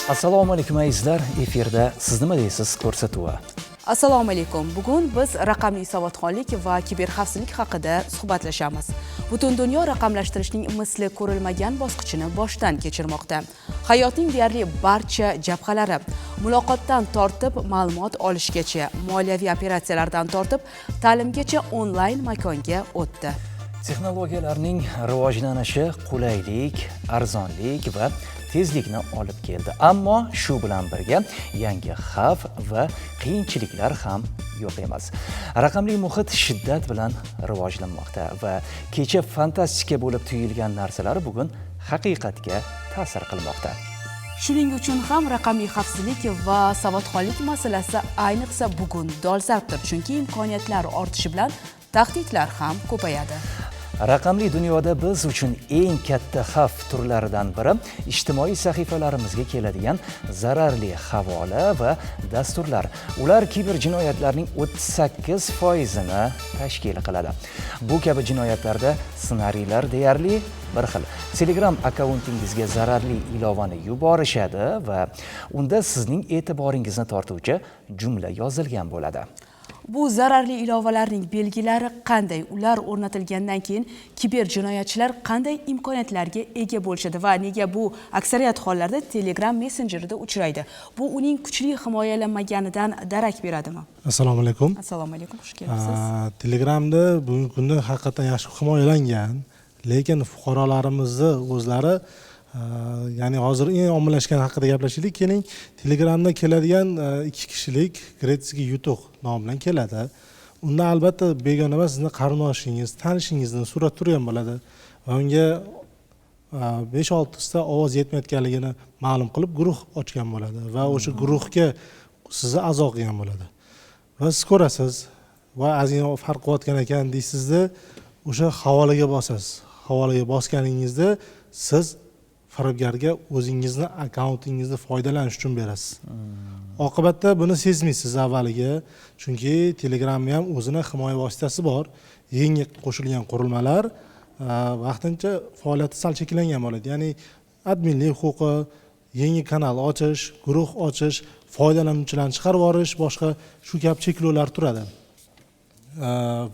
Assalomu alaykum azizlar, efirda siz nima deysiz ko'rsatuvi. Assalomu alaykum. Bugun biz raqamli savodxonlik va kiberxavfsizlik haqida suhbatlashamiz. Butun dunyo raqamlashtirishning misli ko'rilmagan bosqichini boshdan kechirmoqda. Hayotning deyarli barcha jabhalari, muloqotdan tortib ma'lumot olishgacha, moliyaviy operatsiyalardan tortib ta'limgacha onlayn makonga o'tdi. Texnologiyalarning rivojlanishi qulaylik, arzonlik va tezlikni olib keldi. Ammo shu bilan birga yangi xavf va qiyinchiliklar ham yo'q emas. Raqamli muhit shiddat bilan rivojlanmoqda va kecha fantastika bo'lib tuyulgan narsalar bugun haqiqatga ta'sir qilmoqda. Shuning uchun ham raqamli xavfsizlik va savodxonlik masalasi ayniqsa bugun dolzarbdir, chunki imkoniyatlar ortishi bilan tahdidlar ham ko'payadi. Raqamli dunyoda biz uchun eng katta xavf turlaridan biri ijtimoiy sahifalarimizga keladigan zararli havola va dasturlar. Ular kiberjinoyatlarning 38%ni tashkil qiladi. Bu kabi jinoyatlarda ssenariylar deyarli bir xil. Telegram akkauntingizga zararli ilovani yuborishadi va unda sizning e'tiboringizni tortuvchi jumla yozilgan bo'ladi. Bu zararli ilovalarning belgilari qanday? Ular o'rnatilgandan keyin kiberjinoyatchilar qanday imkoniyatlarga ega bo'lishadi va nega bu aksariyat hollarda Telegram messenjerida uchraydi? Bu uning kuchli himoyalanmaganidan darak beradimi? Assalomu alaykum. Assalomu alaykum, xush kelibsiz. Telegramda bugungi kunda haqiqatan yaxshi himoyalangan, lekin fuqarolarimizni o'zlari ya'ni hozir eng ommalashgan haqida gaplashaylik. Keling, Telegramda keladigan 2 kishilik Gretsiya yutuq nomi bilan keladi. Unda albatta begona emas, sizning qarindoshingiz, tanishingizni surat turgan bo'ladi va unga 5-6 ta ovoz yetmayotganligini ma'lum qilib guruh ochgan bo'ladi va o'sha guruhga sizni a'zo qilgan bo'ladi. Va siz ko'rasiz va ozgina farq qilayotgan ekan deysizda, o'sha havolaga bosasiz. Havolaga bosganingizda siz firibgarga o'zingizni akkauntingizni foydalanish uchun berasiz. Oqibatda buni sezmaysiz avvaliga, chunki Telegramning ham o'zining himoya vositasi bor. Yangi qo'shilgan qurilmalar vaqtincha faoliyati sal cheklangan bo'ladi. Ya'ni adminlik huquqi, yangi kanal ochish, guruh ochish, foydalanuvchilarni chiqarib yuborish, boshqa shu kabi cheklovlar turadi.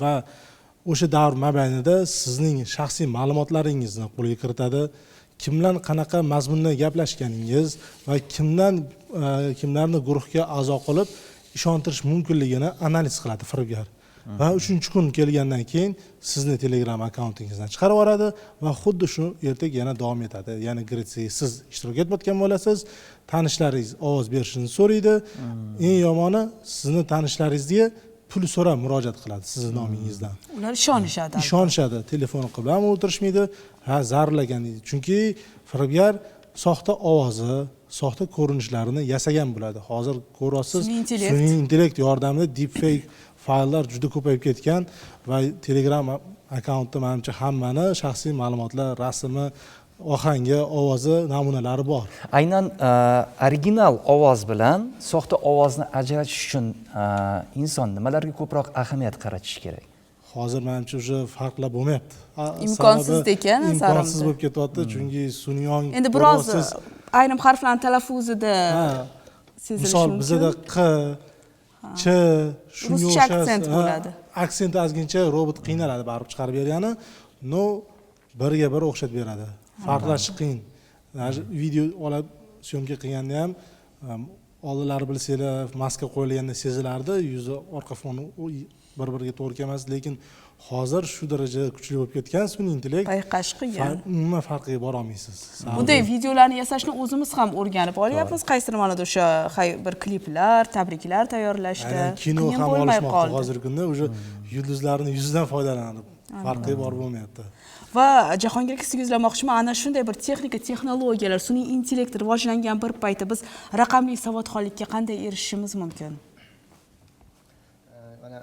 Va o'sha davr mobaynida sizning shaxsiy ma'lumotlaringizni qo'lga kiritadi. Kimlar qanaqa mazmunda gaplashganingiz va kimlarni guruhga a'zo qilib ishontirish mumkinligini analiz qiladi firibgar. Va 3-kun kelgandan keyin sizni Telegram akkauntingizdan chiqarib yuboradi va xuddi shu ertaga yana davom etadi. Ya'ni Gretsiyaga siz ishtirok etayotgan bo'lasiz, tanishlaringiz ovoz berishini so'raydi. Eng yomoni sizni tanishlaringizga pul so'rab murojaat qiladi sizning nomingizdan. Ular ishonishadi. Ishonishadi, telefon qilib ham o'tirishmaydi, zararlagan deydi. Chunki firibgar soxta ovozi, soxta ko'rinishlarini yasagan bo'ladi. Hozir ko'rasiz, sun'iy intellekt yordamida deepfake fayllar juda ko'payib ketgan va Telegram akkauntda menimcha hammani shaxsiy ma'lumotlar, rasmi, ohangi, ovozi namunalari bor. Aynan original ovoz bilan soxta ovozni ajratish uchun inson nimalarga ko'proq ahamiyat qaratishi kerak? Hozir menimcha o'sha farqlar bo'lmayapti. Imkonsiz ekan, imkonsiz bo'lib ketyapti, chunki sun'iy ong. Endi biroz ayrim harflarning talaffuzida sezilishi misol bizda q, ch, shunga o'xshash aksent bo'ladi. Aksent ozgincha robot qiynaladi baribir chiqarib bergani, no biriga bir o'xshatib beradi. Farqlash qiyin. Video olib syomka qilganda ham oldilari bilsanglar, maska qo'yilganda sezilardi, yuzi orqa foni bir-biriga to'g'ri kelmas, lekin hozir shu darajada kuchli bo'lib ketgan sun'iy intellekt payqash qiyin. Nima farqiga bora olmaysiz. Bunday videolarni yasashni o'zimiz ham o'rganib olyapmiz. Qaysidir ma'noda o'sha bir kliplar, tabriklar tayyorlashda kino ham olishmoqda hozirgi kunda, o'sha yulduzlarning yuzidan foydalanadi. Farqi bor bo'lmayapti. Va Jahongir aka, sizga yuzlamoqchiman, ana shunday bir texnologiyalar, sun'iy intellekt rivojlangan bir paytda biz raqamli savodxonlikka qanday erishishimiz mumkin? Mana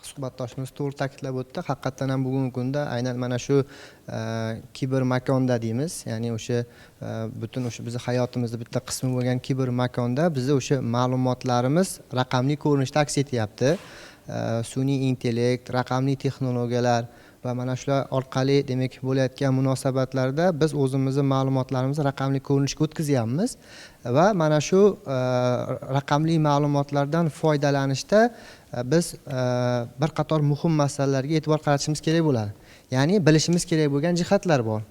suhbatdoshimiz to'g'ri ta'kidlab o'tdi. Haqiqatan ham bugungi kunda aynan mana shu kiber makonda deymiz, ya'ni o'sha butun o'sha bizning hayotimizning bitta qismi bo'lgan kiber makonda bizni o'sha ma'lumotlarimiz raqamli ko'rinishda aks etyapti. Sun'iy intellekt, raqamli texnologiyalar va mana shular orqali demak bo'layotgan munosabatlarda biz o'zimizni ma'lumotlarimizni raqamli ko'rinishga o'tkazyapmiz va mana shu raqamli ma'lumotlardan foydalanishda biz bir qator muhim masalalarga e'tibor qaratishimiz kerak bo'ladi. Ya'ni bilishimiz kerak bo'lgan jihatlar bor.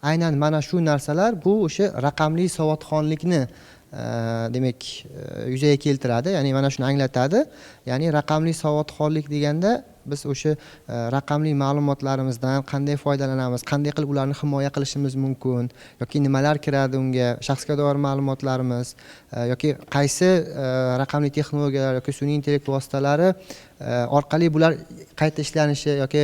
Aynan mana shu narsalar bu o'sha raqamli savodxonlikni demak yuzaga keltiradi, ya'ni mana shuni anglatadi. Ya'ni raqamli savodxonlik deganda biz o'sha raqamli ma'lumotlarimizdan qanday foydalanamiz, qanday qilib ularni himoya qilishimiz mumkin, yoki nimalar kiradi unga, shaxsga doir ma'lumotlarimiz yoki qaysi raqamli texnologiyalar yoki sun'iy intellekt vositalari orqali bular qayta ishlanishi yoki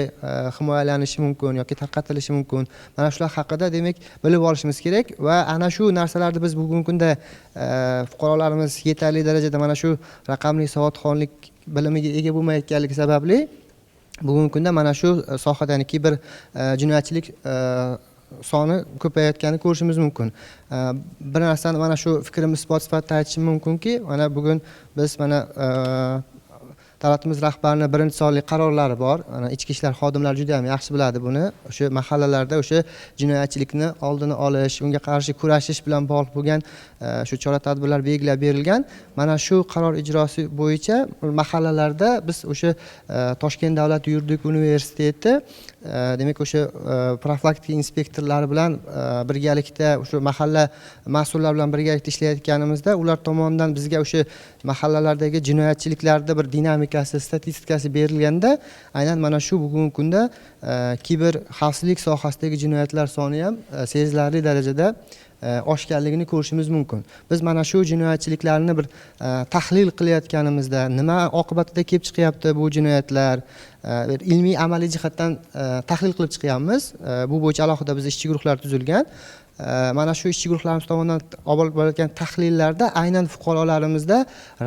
himoyalanishi mumkin yoki tarqatilishi mumkin. Mana shular haqida demak bilib olishimiz kerak va ana shu narsalarni biz bugungi kunda fuqarolarimiz yetarli darajada mana shu raqamli savodxonlik bilimiga ega bo'lmayotganligi sababli bugungi kunda mana shu sohada, ya'ni kiber jinoyatchilik soni ko'payayotganini ko'rishimiz mumkin. Bir narsani mana shu fikrimni isbot sifatida aytishim mumkinki, mana bugun biz mana davlatimiz rahbarining birinchi sonli qarorlari bor. Ichki ishlar xodimlari juda ham yaxshi biladi buni. O'sha mahallalarda o'sha jinoyatchilikni oldini olish, unga qarshi kurashish bilan bog'liq bo'lgan shu chora-tadbirlar belgilab berilgan. Mana shu qaror ijrosi bo'yicha mahallalarda biz o'sha Toshkent davlat yuridik universiteti demak o'sha profilaktika inspektorlari bilan birgalikda o'sha mahalla mas'ullari bilan birgalikda ishlayotganimizda ular tomonidan bizga o'sha mahallalardagi jinoyatchiliklarda bir dinamikasi, statistikasi berilganda aynan mana shu bugungi kunda kiber xavfsizlik sohasidagi jinoyatlar soni ham sezilarli darajada oshganligini ko'rishimiz mumkin. Biz mana shu jinoyatchiliklarni bir tahlil qilayotganimizda nima oqibatida kelib chiqyapti bu jinoyatlar, ilmiy amaliy jihatdan tahlil qilib chiqyapmiz. Bu bo'yicha alohida biz ishchi guruhlar tuzilgan. Mana shu ishchi guruhlarimiz tomonidan olib borilgan tahlillarda aynan fuqarolarimizda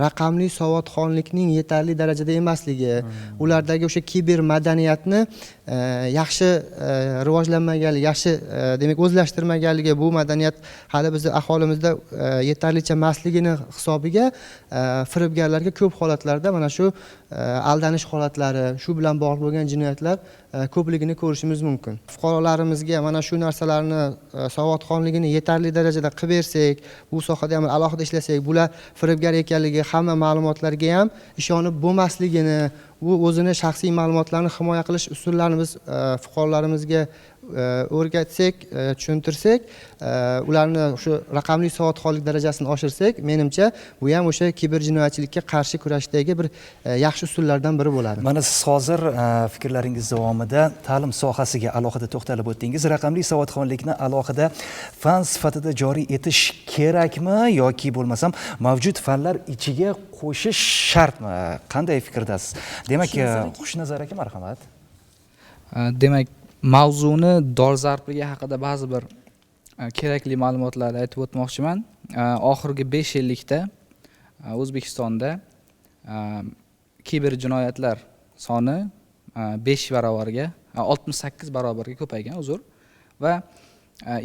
raqamli savodxonlikning yetarli darajada emasligi, ulardagi o'sha kiber madaniyatni yaxshi rivojlanmaganligi, yaxshi demak o'zlashtirmaganligi, bu madaniyat hali bizning aholimizda yetarlicha emasligini hisobiga firibgarlarga ko'p holatlarda mana shu aldanish holatlari, shu bilan bog'liq bo'lgan jinoyatlar ko'pligini ko'rishimiz mumkin. Fuqarolarimizga mana shu narsalarni savodxonligini yetarli darajada qilib bersak, bu sohada ham alohida ishlasak, bular firibgar ekanligi, hamma ma'lumotlarga ham ishonib bo'lmasligini, bu o'zini shaxsiy ma'lumotlarini himoya qilish usullarini biz fuqarolarimizga o'rgatsak, tushuntirsak, ularni shu raqamli savodxonlik darajasini oshirsak, menimcha bu ham o'sha kiber jinoyatchilikka qarshi kurashdagi bir yaxshi usullardan biri bo'ladi. Mana siz hozir fikrlaringiz davomida ta'lim sohasiga alohida to'xtalib o'tdingiz. Raqamli savodxonlikni alohida fan sifatida joriy etish kerakmi yoki bo'lmasam mavjud fanlar ichiga qo'shish shartmi? Qanday fikrdasiz? Demak, Xushnazar aka, marhamat. Demak, mavzuni dolzarbligi haqida ba'zi bir kerakli ma'lumotlarni aytib o'tmoqchiman. Oxirgi 5 yillikda O'zbekistonda kiber jinoyatlar soni 5 barobarga, 68 barobarga ko'paygan, va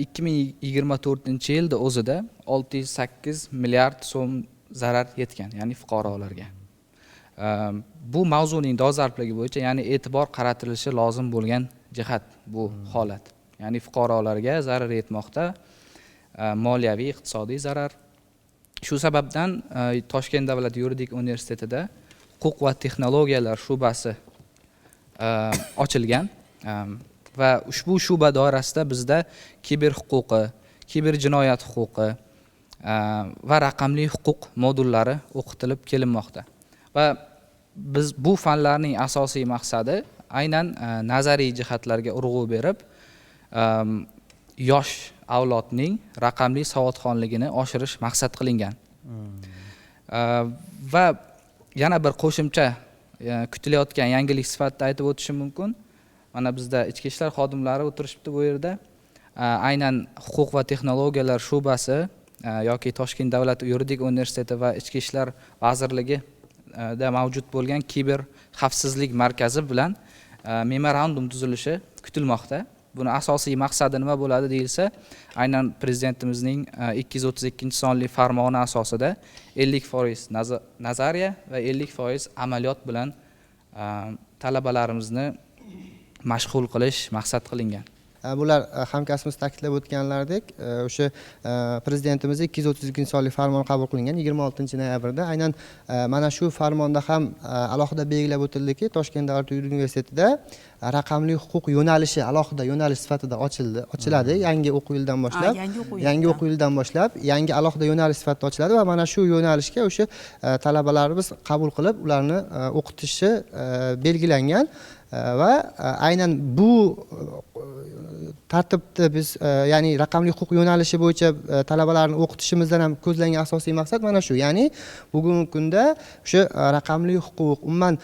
2024-yilda o'zida 608 milliard so'm zarar yetgan, ya'ni fuqarolarga. Bu mavzuning dolzarbligi bo'yicha, ya'ni e'tibor qaratilishi lozim bo'lgan jihat bu holat. Ya'ni fuqarolarga zarar yetmoqda, moliyaviy, iqtisodiy zarar. Shu sababdan Toshkent davlat yuridik universitetida huquq va texnologiyalar shubasi ochilgan va ushbu shuba doirasida bizda kiber huquqi, kiber jinoyat huquqi va raqamli huquq modullari o'qitilib kelinmoqda. Va biz bu fanlarning asosiy maqsadi aynan nazariy jihatlarga urg'u berib, yosh avlodning raqamli savodxonligini oshirish maqsad qilingan. Va yana bir qo'shimcha kutilayotgan yangilik sifatida aytib o'tishim mumkin. Mana bizda ichki ishlar xodimlari o'tirishibdi bu yerda. Aynan huquq va texnologiyalar shubasi yoki Toshkent davlat yuridik universiteti va ichki ishlar vazirligi da mavjud bo'lgan kiber xavfsizlik markazi bilan memorandum tuzilishi kutilmoqda. Buni asosiy maqsadi nima bo'ladi deyilsa, aynan prezidentimizning 232-sonli farmoni asosida 50% nazariya va 50% amaliyot bilan talabalarimizni mashg'ul qilish maqsad qilingan. Bular hamkasbimiz ta'kidlab o'tganlaridek, o'sha prezidentimiz 232-sonli farmon qabul qilingan 26-noyabrda. Aynan mana shu farmonda ham alohida belgilab o'tildiki, Toshkent davlat universitetida raqamli huquq yo'nalishi alohida yo'nalish sifatida ochiladi. Yangi o'quv yilidan boshlab, yangi alohida yo'nalish sifatida ochiladi va mana shu yo'nalishga o'sha talabalarimiz qabul qilib, ularni o'qitishi belgilangan. Va aynan bu tartibda biz ya'ni raqamli huquq yo'nalishi bo'yicha talabalarni o'qitishimizdan ham ko'zlangan asosiy maqsad mana shu. Ya'ni bugungi kunda o'sha raqamli huquq umuman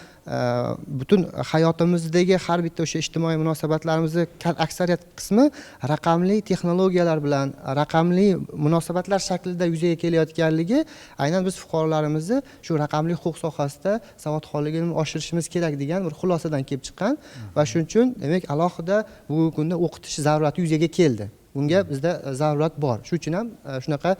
butun hayotimizdagi har bitta o'sha ijtimoiy munosabatlarimizni aksariyat qismi raqamli texnologiyalar bilan raqamli munosabatlar shaklida yuzaga kelayotganligi, aynan biz fuqarolarimizni shu raqamli huquq sohasida savodxonligini oshirishimiz kerak degan bir xulosadan kelib chiqqan va shuning uchun demak alohida bugungi kunda o'qitish zarurati yuzaga keldi. Bunga bizda zarurat bor. Shuning uchun ham shunaqa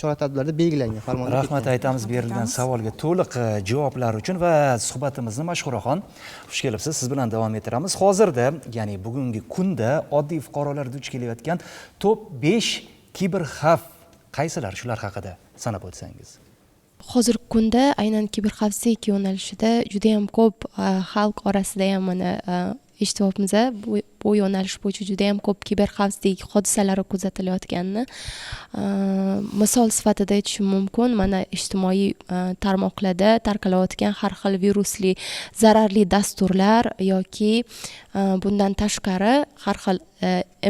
chora-tadbirlarda belgilangan farmonda. Rahmat aytamiz berilgan savolga to'liq javoblar uchun va suhbatimizni Mashhuraxon, xush kelibsiz. Siz bilan davom ettiramiz. Hozirda, ya'ni bugungi kunda oddiy fuqarolar duch kelayotgan top 5 kiber xavf qaysilar? Shular haqida sanab o'tsangiz. Hozirgi kunda aynan kiber xavfsizlik yo'nalishida juda ham ko'p xalq orasida ham mana eshityapmiz, bu yo'nalish bo'yicha juda ham ko'p kiber xavfsizlik hodisalari kuzatilayotganini misol sifatida aytishim mumkin. Mana ijtimoiy tarmoqlarda tarqalayotgan har xil virusli zararli dasturlar yoki bundan tashqari har xil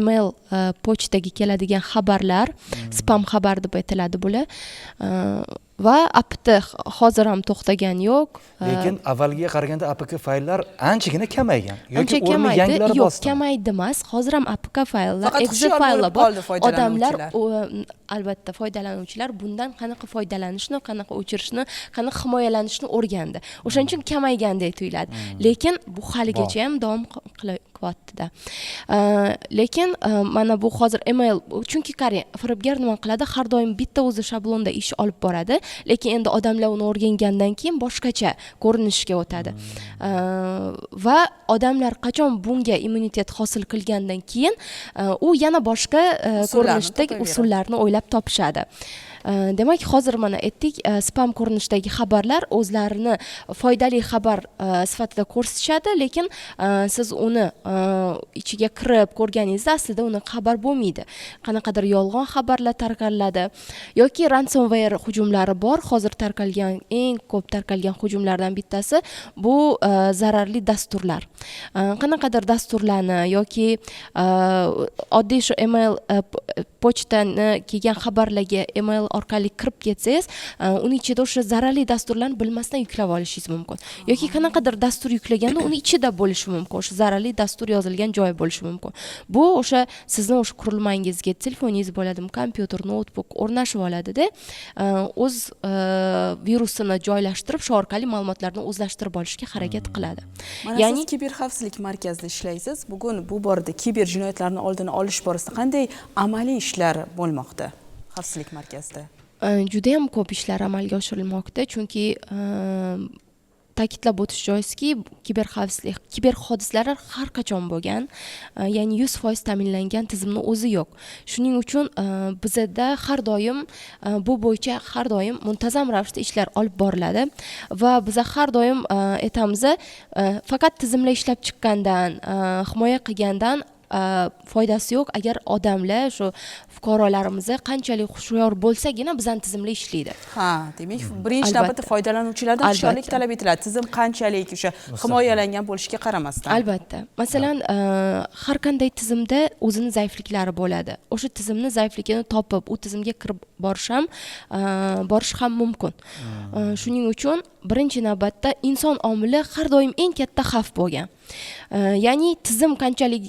email pochtaga keladigan xabarlar, spam xabar deb aytiladi bular. Va APK hozir ham to'xtagani yo'q. Lekin avvalgiga qaraganda APK fayllar anchagina kamaygan. Yoki o'rni yangilari yo'q, kamaydi emas. Hozir ham APK fayllar, exe fayllar bor. Odamlar albatta foydalanuvchilar bundan qanaqa foydalanishni, qanaqa o'chirishni, qanaqa himoyalanishni o'rgandi. O'shaning uchun kamaygandek tuyuladi. Lekin bu haligacha ham davom qilyapti-da. Lekin mana bu hozir email, chunki qarang, firibgar nima qiladi? Har doim bitta o'zi shablonda ish olib boradi. Lekin endi odamlar uni o'rgangandan keyin boshqacha ko'rinishga o'tadi. Va odamlar qachon bunga immunitet hosil qilgandan keyin u yana boshqa ko'rinishdagi usullarni o'ylab topishadi. Demak, hozir mana aytdik, spam ko'rinishidagi xabarlar o'zlarini foydali xabar sifatida ko'rsatishadi, lekin siz uni ichiga kirib ko'rganingizda aslida uni xabar bo'lmaydi. Qanaqadir yolg'on xabarlar tarqaladi yoki ransomware hujumlari bor. Hozir tarqalgan eng ko'p tarqalgan hujumlardan bittasi bu zararli dasturlar. Qanaqadir dasturlarni yoki oddiy shu email pochtani kelgan xabarlarga email orqali kirib ketsangiz, uning ichida o'sha zararli dasturlarni bilmasdan yuklab olishingiz mumkin. Yoki qanaqadir dastur yuklaganda uni ichida bo'lishi mumkin. O'sha zararli dastur yozilgan joy bo'lishi mumkin. Bu o'sha sizning o'sha qurilmangizga, telefoningiz bo'ladimi, kompyuter, noutbuk o'rnashib oladida, o'z virusini joylashtirib, shu orqali ma'lumotlarni o'zlashtirib olishga harakat qiladi. Ya'ni siz kiber xavfsizlik markazida ishlaysiz. Bugun bu borada kiber jinoyatlarni oldini olish borasida qanday amaliy ishlar bo'lmoqda? Xavfsizlik markazida juda ham ko'p ishlar amalga oshirilmoqda, chunki ta'kidlab o'tish joizki, kiber xavfsizlik, kiber hodisalar har qachon bo'lgan, ya'ni 100% ta'minlangan tizimni o'zi yo'q. Shuning uchun bizda har doim bu bo'yicha har doim muntazam ravishda ishlar olib boriladi va biz har doim aytamiz, faqat tizimlar ishlab chiqqandan, himoya qilgandan foydasi yo'q. Agar odamlar shu fuqarolarimiz qanchalik hushyor bo'lsagina bizning tizimlar ishlaydi. Ha, demak, birinchi navbatda foydalanuvchilardan hushyorlik talab etiladi. Tizim qanchalik o'sha himoyalangan bo'lishiga qaramasdan. Albatta. Masalan, har qanday tizimda o'zini zaifliklari bo'ladi. O'sha tizimni zaifligini topib, u tizimga kirib borish ham mumkin. Shuning uchun birinchi navbatda inson omili har doim eng katta xavf bo'lgan. Ya'ni tizim qanchalik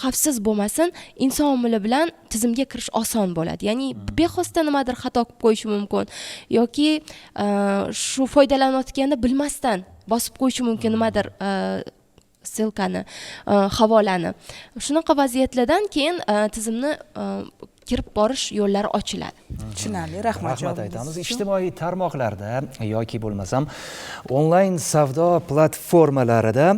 xavfsiz bo'lmasin, inson omili bilan tizimga kirish oson bo'ladi. Ya'ni bexosda nimadir xato qilib qo'yishi mumkin yoki shu foydalanayotganda bilmasdan bosib qo'yishi mumkin nimadir silkani, havolani. Shunaqa vaziyatlardan keyin tizimni kirib borish yo'llari ochiladi. Tushunarli, rahmat aytamiz. Ijtimoiy tarmoqlarda yoki bo'lmasam onlayn savdo platformalarida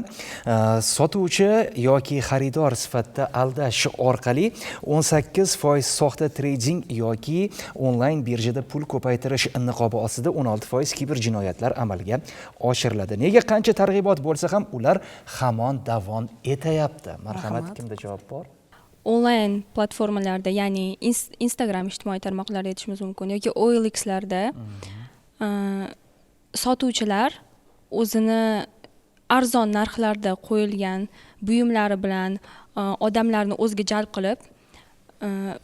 sotuvchi yoki xaridor sifatida aldash orqali 18% soxta trading yoki onlayn birjada pul ko'paytirish niqobi ostida 16% kiberjinoyatlar amalga oshiriladi. Nega qancha targ'ibot bo'lsa ham ular hamon davom etayapti? Marhamat, kimda javob bor? Onlayn platformalarda, ya'ni Instagram ijtimoiy tarmoqlarida aytishimiz mumkin yoki OLX larda sotuvchilar o'zini arzon narxlarda qo'yilgan buyumlari bilan odamlarni o'ziga jalb qilib,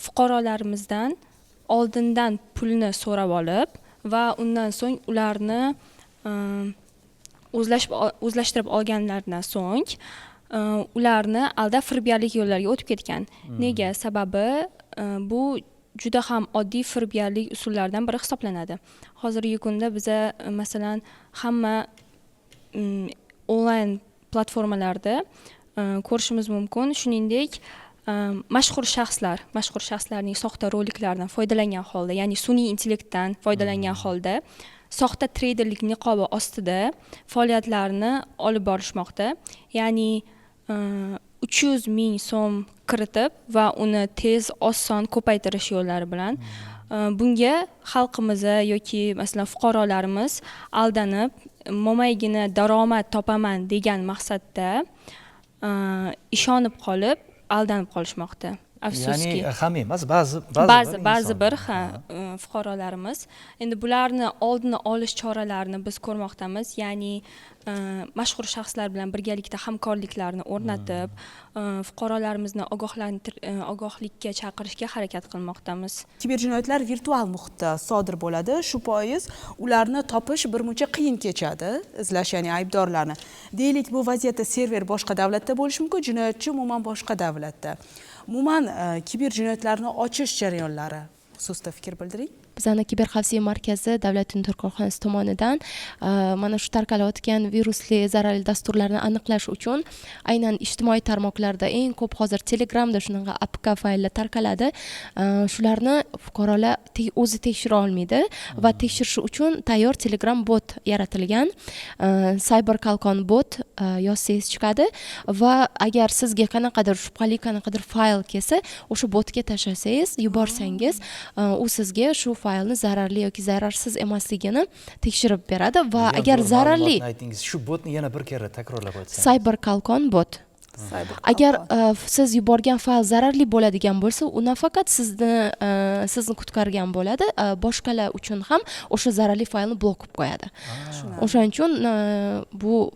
fuqarolarimizdan oldindan pulni so'rab olib va undan so'ng ularni o'zlashtirib olganlaridan so'ng ularni aldab firibgarlik yo'llariga o'tib ketgan. Nega? Sababi bu juda ham oddiy firibgarlik usullaridan biri hisoblanadi. Hozirgi kunda biza masalan hamma onlayn platformalarda ko'rishimiz mumkin. Shuningdek, mashhur shaxslarning soxta roliklaridan foydalangan holda, ya'ni sun'iy intellektdan foydalangan holda soxta treyderlik niqobi ostida faoliyatlarini olib borishmoqda. Ya'ni 300 ming so'm kiritib va uni tez, oson ko'paytirish yo'llari bilan bunga xalqimiz yoki masalan fuqarolarimiz aldanib, mo'maygina daromad topaman degan maqsadda ishonib qolib, aldanib qolishmoqda. Afsuski. Ya'ni ham emas, ba'zi bir fuqarolarimiz. Endi bularni oldini olish choralarini biz ko'rmoqdamiz. Ya'ni mashhur shaxslar bilan birgalikda hamkorliklarni o'rnatib, fuqarolarimizni ogohlikka chaqirishga harakat qilmoqdamiz. Kiberjinoyatlar virtual muhitda sodir bo'ladi. Shu bois ularni topish birmuncha qiyin kechadi, izlash, ya'ni aybdorlarni. Deylik, bu vaziyatda server boshqa davlatda bo'lishi mumkin, jinoyatchi umuman boshqa davlatda. Umuman kiberjinoyatlarni ochish jarayonlari xususida fikr bildiring. Bizning kiberxavfsizlik markazi davlat tintirish korxonasi tomonidan mana shu tarqalayotgan virusli zararli dasturlarni aniqlash uchun aynan ijtimoiy tarmoqlarda eng ko'p hozir Telegramda shunaqa APK fayllar tarqaladi. Shularni fuqarolar o'zi tekshira olmaydi va tekshirish uchun tayyor Telegram bot yaratilgan. Cyber Kalkon bot yozsangiz chiqadi va agar sizga qanaqadir shubhali qanaqadir fayl kelsa, o'sha botga tashlasangiz, yuborsangiz, u sizga shu faylni zararli yoki zararsiz emasligini tekshirib beradi va agar zararli, shu botni yana bir karra takrorlab o'tsangiz. Cyber Kalkon bot. Agar siz yuborgan fayl zararli bo'ladigan bo'lsa, u nafaqat sizni qutqargan bo'ladi, boshqalar uchun ham o'sha zararli faylni blokib qo'yadi. O'shaning uchun bu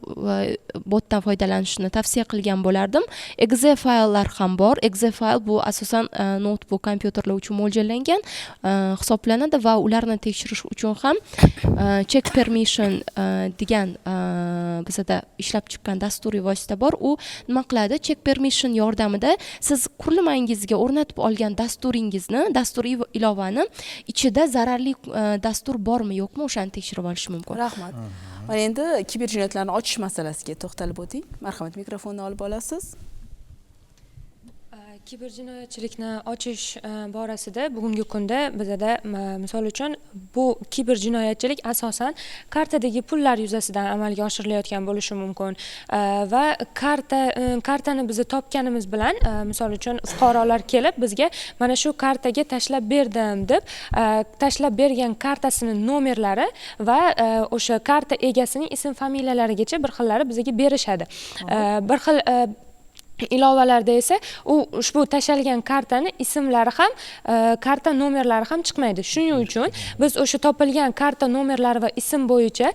botdan foydalanishni tavsiya qilgan bo'lardim. Exe fayllar ham bor. Exe fayl bu asosan notebook kompyuterlar uchun mo'ljallangan hisoblanadi va ularni tekshirish uchun ham check permission degan bizda ishlab chiqqan dasturiy vosita bor. U nima qiladi? Check permission yordamida siz qurilmangizga o'rnatib olgan dasturiy ilovani ichida zararli dastur bormi, yo'qmi, o'shani tekshirib olish mumkin. Rahmat. Mana endi kiberjinoyatlarni ochish masalasiga to'xtalib o'ting. Marhamat, mikrofonni olib olasiz. Kiberjinoyatchilikni ochish borasida bugungi kunda bizda misol uchun bu kiberjinoyatchilik asosan kartadagi pullar yuzasidan amalga oshirilayotgan bo'lishi mumkin va kartani biz topganimiz bilan misol uchun fuqarolar kelib bizga mana shu kartaga tashlab berdim deb tashlab bergan kartasining nomerlari va o'sha karta egasining ism familiyalarigacha bir xillari bizga berishadi. Bir xil ilovalarda esa ushbu tashalgan kartani ismlari ham, karta nomerlari ham chiqmaydi. Shuning uchun biz o'sha topilgan karta nomerlari va ism bo'yicha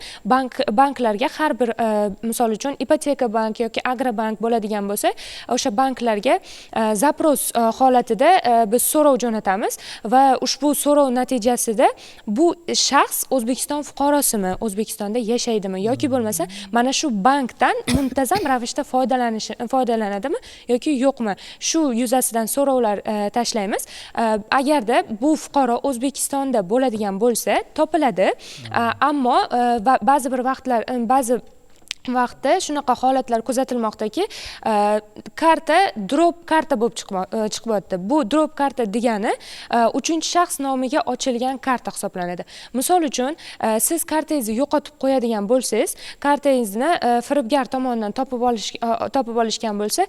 banklarga har bir misol uchun ipoteka bank yoki agrobank bo'ladigan bo'lsa, o'sha banklarga zapros holatida biz so'rov jo'natamiz va ushbu so'rov natijasida bu shaxs O'zbekiston fuqarosimi, O'zbekistonda yashaydimi yoki bo'lmasa mana shu bankdan muntazam ravishda foydalanadimi yoki yo'qmi, shu yuzasidan so'rovlar tashlaymiz. Agarda bu fuqaro O'zbekistonda bo'ladigan bo'lsa, topiladi. Ammo ba'zi bir vaqtlar vaqtda shunaqa holatlar kuzatilmoqdaki, karta drop karta bo'lib chiqyapti. Bu drop karta degani uchinchi shaxs nomiga ochilgan karta hisoblanadi. Misol uchun, siz kartangizni yo'qotib qo'yadigan bo'lsangiz, kartangizni firibgar tomonidan topib olishgan bo'lsa,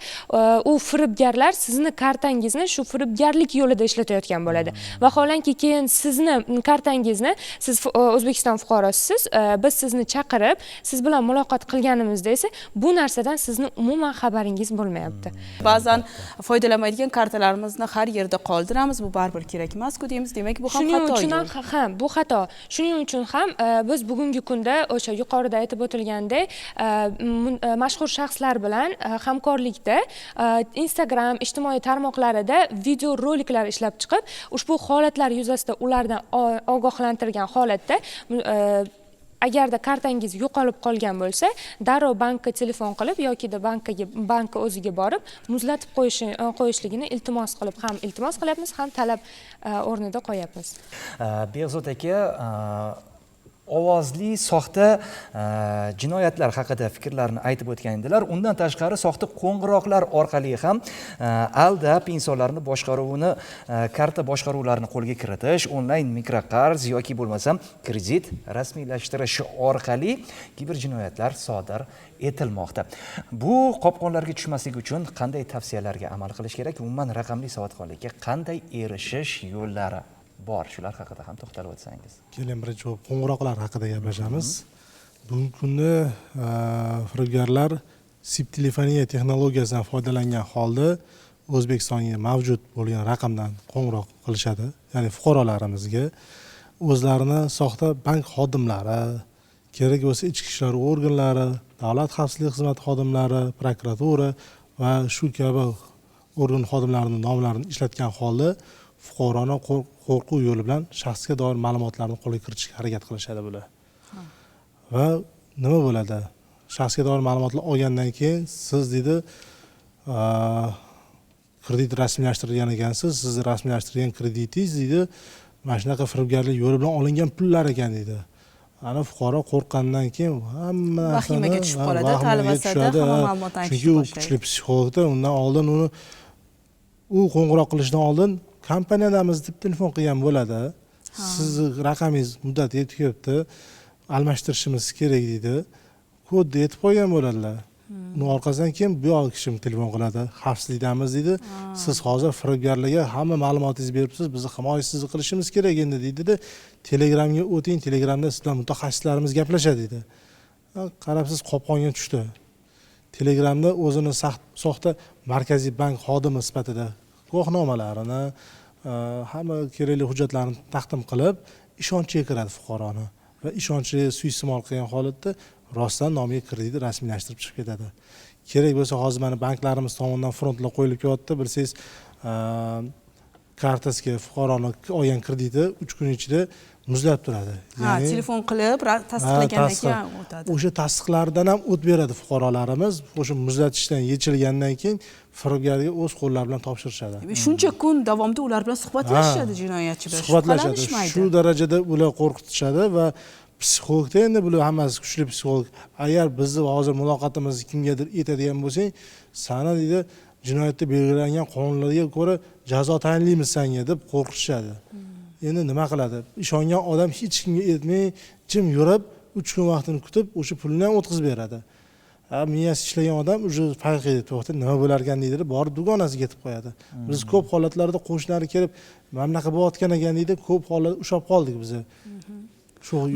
u firibgarlar sizni kartangizni shu firibgarlik yo'lida ishlatayotgan bo'ladi. Vaholanki keyin sizni kartangizni, siz O'zbekiston fuqarosisiz, biz sizni chaqirib, siz bilan muloqot qilganimizda esa bu narsadan sizni umuman xabaringiz bo'lmayapti. Ba'zan foydalamaydigan kartalarimizni har yerda qoldiramiz, bu baribir kerak emas-ku deymiz. Demak, bu ham xato. Shuning uchun ham bu xato. Shuning uchun ham biz bugungi kunda o'sha yuqorida aytib o'tilgandek, mashhur shaxslar bilan hamkorlikda Instagram ijtimoiy tarmoqlarida video roliklar ishlab chiqib, ushbu holatlar yuzasidan ulardan ogohlantirgan holatda agarda kartangiz yo'qolib qolgan bo'lsa, darrov bankka telefon qilib yoki bankka o'ziga borib muzlatib qo'yishligini iltimos qilyapmiz, ham talab o'rnida qo'yapmiz. Behzod aka, ovozli soxta jinoyatlar haqida fikrlarini aytib o'tgan edilar. Undan tashqari soxta qo'ng'iroqlar orqali ham aldab insonlarni boshqaruvini, karta boshqaruvlarini qo'lga kiritish, onlayn mikroqarz yoki bo'lmasam kredit rasmiylashtirish orqali kiber jinoyatlar sodir etilmoqda. Bu qopqonlarga tushmaslik uchun qanday tavsiyalarga amal qilish kerak? Umuman raqamli savodxonlikka qanday erishish yo'llari bor? Shular haqida ham to'xtalib o'tsangiz. Keling, birinchi qo'ng'iroqlar haqida gaplashamiz. Bugungi kunda firibgarlar SIM telefoniya texnologiyasidan foydalangan holda O'zbekistonga mavjud bo'lgan raqamdan qo'ng'iroq qilishadi. Ya'ni fuqarolarimizga o'zlarini soxta bank xodimlari, kerak bo'lsa ichki ishlar organlari, davlat xavfsizlik xizmati xodimlari, prokuratura va shu kabi organ xodimlarining nomlarini ishlatgan holda fuqaroni qo'rquv yo'li bilan shaxsga doir ma'lumotlarni qo'lga kiritishga harakat qilishadi bular. Va nima bo'ladi? Shaxsga doir ma'lumotlar olgandan keyin siz deydi kredit rasmiylashtirgan ekansiz, siz rasmiylashtirgan kreditingiz deydi mana shunaqa firibgarlik yo'li bilan olingan pullar ekan deydi. Ana fuqaro qo'rqqandan keyin hamma vahimaga tushib qoladi, talvasada hamma ma'lumotni aytishni chunki u kuchli psixologda undan oldin u qo'ng'iroq qilishdan oldin kompaniyadamiz deb telefon qilgan bo'ladi. Sizni raqamingiz muddati yetib kelibdi, almashtirishimiz kerak deydi. Kodni yetib qo'ygan bo'ladilar. Uni orqasidan keyin bu yoq kishim telefon qiladi. Xavfsizlikdamiz deydi. Siz hozir firibgarlarga hamma ma'lumotingizni beribsiz, bizni himoyasizni qilishimiz kerak endi deydi-da, Telegramga o'ting, Telegramda siz bilan mutaxassislarimiz gaplashadi deydi. Qarabsiz, qopqonga tushdi. Telegramda o'zini soxta markaziy bank xodimi sifatida guvohnomalarini, hamma kerakli hujjatlarni taqdim qilib, ishonchga kiradi fuqaroni va ishonchga suiiste'mol qilgan holatda rostdan nomiga kredit rasmiylashtirib chiqib ketadi. Kerak bo'lsa hozir mana banklarimiz tomonidan frontlar qo'yilib kelyapti, bilsangiz, kartasiga fuqaroni olgan krediti 3 kun ichida muzlab turadi. Ya'ni telefon qilib tasdiqlagandan keyin o'tadi. O'sha tasdiqlardan ham o't beradi fuqarolarimiz. O'sha muzlatishdan yechilgandan keyin firibgarga o'z qo'llari bilan topshirishadi. Shuncha kun davomida ular bilan suhbatlashishadi jinoyatchilar. Suhbatlashadi. Shu darajada ular qo'rqitishadi va psixologda endi bular hammasi kuchli psixolog. Agar bizni hozir muloqotimizni kimgadir etadigan bo'lsang, sana deydi jinoyatda belgilangan qonunlarga ko'ra jazo tayinlaymiz senga deb qo'rqitishadi. Endi nima qiladi? Ishongan odam hech kimga aytmay, jim yurib, 3 kun vaqtini kutib, o'sha pulni ham o'tkazib beradi. Miyasi ishlagan odam o'sha farqiga to'xta nima bo'lar ekan deydi, borib dugonasiga ketib qo'yadi. Biz ko'p holatlarda qo'shnilari kelib, "Mana bunaqa bo'layotgan ekan" deydi, ko'p holat ushab qoldik biz.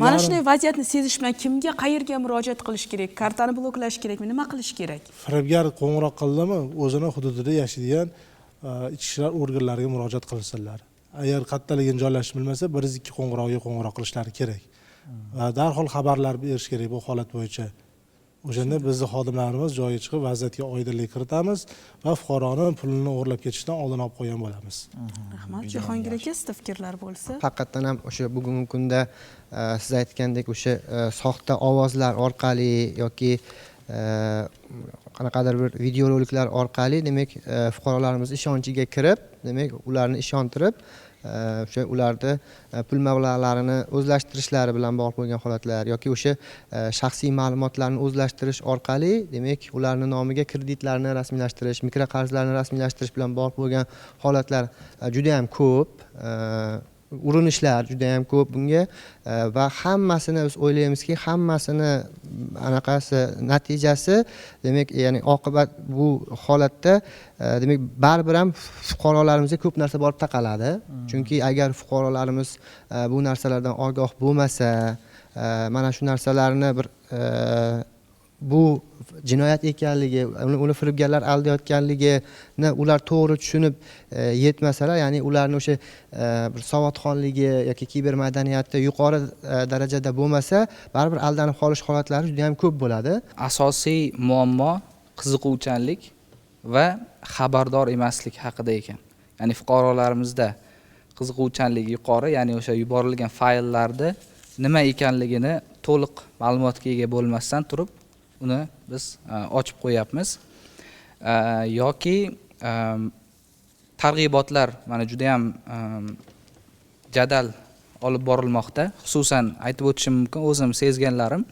Mana shunday vaziyatni sezish bilan kimga, qayerga murojaat qilish kerak? Kartani bloklash kerakmi? Nima qilish kerak? Firibgar qo'ng'iroq qildimi, o'zini hududida yashaydigan ichki ishlar organlariga murojaat qilsinlar. Agar qayerdaligini joylashni bilmasa, 102 qo'ng'irog'iga qo'ng'iroq qilishlari kerak. Va darhol xabarlar berish kerak bu holat bo'yicha. O'shanda bizning xodimlarimiz joyiga chiqib vaziyatga oydinlik kiritamiz va fuqaroning pulini o'g'irlab ketishdan oldini olib qo'ygan bo'lamiz. Rahmat. Jahongir aka, sizda fikrlar bo'lsa? Haqiqatan ham o'sha bugungi kunda siz aytgandek o'sha soxta ovozlar orqali yoki qanaqadir bir videoroliklar orqali demak fuqarolarimiz ishonchiga kirib, demak ularni ishontirib o'sha ularni pul mablag'larini o'zlashtirishlari bilan bog'liq bo'lgan holatlar yoki o'sha shaxsiy ma'lumotlarni o'zlashtirish orqali demak ularni nomiga kreditlarni rasmiylashtirish, mikroqarzlarni rasmiylashtirish bilan bog'liq bo'lgan holatlar juda ham ko'p. Urinishlar juda ham ko'p bunga va hammasini biz o'ylaymizki, hammasini anaqasi natijasi demak, ya'ni oqibat bu holatda demak baribir ham fuqarolarimizga ko'p narsa borib taqaladi. Chunki agar fuqarolarimiz bu narsalardan ogoh bo'lmasa, mana shu narsalarni bir bu jinoyat ekanligi, uni firibgarlar aldayotganligini ular to'g'ri tushunib yetmasalar, ya'ni ularni o'sha bir savodxonligi yoki kiber madaniyati yuqori darajada bo'lmasa, baribir aldanib qolish holatlari juda ham ko'p bo'ladi. Asosiy muammo qiziquvchanlik va xabardor emaslik haqida ekan. Ya'ni fuqarolarimizda qiziquvchanlik yuqori, ya'ni o'sha yuborilgan fayllarda nima ekanligini to'liq ma'lumotga ega bo'lmasdan turib uni biz ochib qo'yapmiz. Yoki targ'ibotlar mana juda ham jadal olib borilmoqda. Xususan aytib o'tishim mumkin, o'zim sezganlarim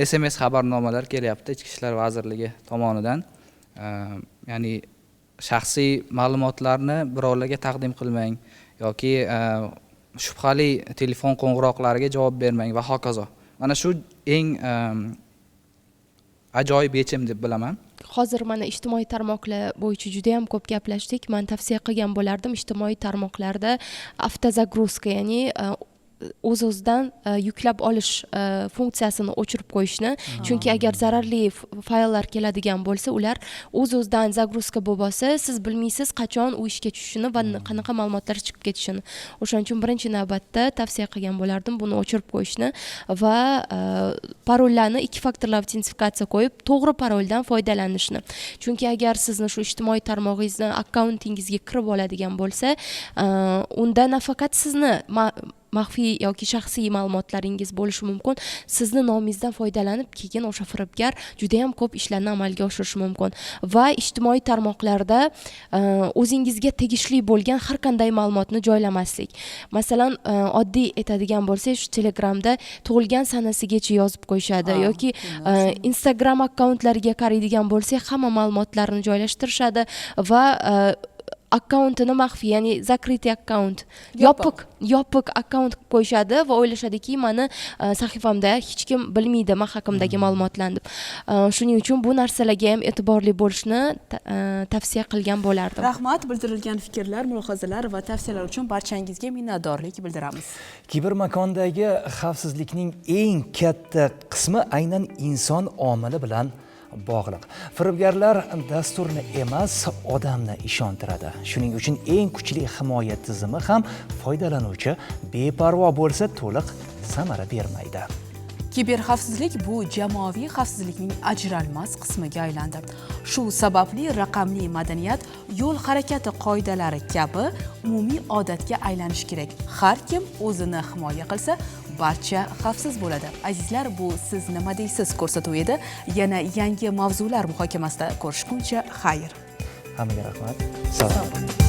SMS xabarnomalar kelyapti Ichki ishlar vazirligi tomonidan. Ya'ni shaxsiy ma'lumotlarni birovlarga taqdim qilmang yoki shubhali telefon qo'ng'iroqlariga javob bermang va hokazo. Mana shu eng ajoyib yechim deb bilaman. Hozir mana ijtimoiy tarmoqlar bo'yicha juda ham ko'p gaplashdik. Men tavsiya qilgan bo'lardim ijtimoiy tarmoqlarda avtozagruska, ya'ni o'z-o'zidan yuklab olish funksiyasini o'chirib qo'yishni. Chunki agar zararli fayllar keladigan bo'lsa, ular o'z-o'zidan zagruska bo'lib olsa, siz bilmaysiz qachon u ishga tushishini va qanaqa ma'lumotlar chiqib ketishini. O'shaning uchun birinchi navbatda tavsiya qilgan bo'lardim buni o'chirib qo'yishni va parollarni ikki faktorli autentifikatsiya qo'yib, to'g'ri paroldan foydalanishni. Chunki agar sizni shu ijtimoiy tarmog'ingizni akkauntingizga kirib oladigan bo'lsa, unda nafaqat sizni maxfiy yoki shaxsiy ma'lumotlaringiz bo'lishi mumkin. Sizni nomingizdan foydalanib, keyin o'sha firibgar juda ham ko'p ishlarni amalga oshirishi mumkin. Va ijtimoiy tarmoqlarda o'zingizga tegishli bo'lgan har qanday ma'lumotni joylamaslik. Masalan, oddiy aytadigan bo'lsak, shu Telegramda tug'ilgan sanasigacha yozib qo'yishadi yoki Instagram akkauntlariga qaraydigan bo'lsak, hamma ma'lumotlarni joylashtirishadi va akkauntini maxfiy, ya'ni закрытый akkaunt, yopiq akkaunt qilib qo'yishadi va o'ylashadiki, meni sahifamda hech kim bilmaydi men haqimdagi ma'lumotlarni deb. Shuning uchun bu narsalarga ham e'tiborli bo'lishni tavsiya qilgan bo'lardim. Rahmat, bildirilgan fikrlar, mulohazalar va tavsiyalar uchun barchangizga minnatdorlik bildiramiz. Kibermakondagi xavfsizlikning eng katta qismi aynan inson omili bilan bog'liq. Firibgarlar dasturni emas, odamni ishontiradi. Shuning uchun eng kuchli himoya tizimi ham foydalanuvchi beparvo bo'lsa to'liq samara bermaydi. Kiberxavfsizlik bu jamoaviy xavfsizlikning ajralmas qismiga aylandi. Shu sababli raqamli madaniyat, yo'l harakati qoidalari kabi umumiy odatga aylanishi kerak. Har kim o'zini himoya qilsa, barcha xavfsiz bo'ladi. Azizlar, bu siz nima deysiz ko'rsatuv edi. Yana yangi mavzular muhokamasida ko'rishguncha xayr. Hammaga rahmat. Salom.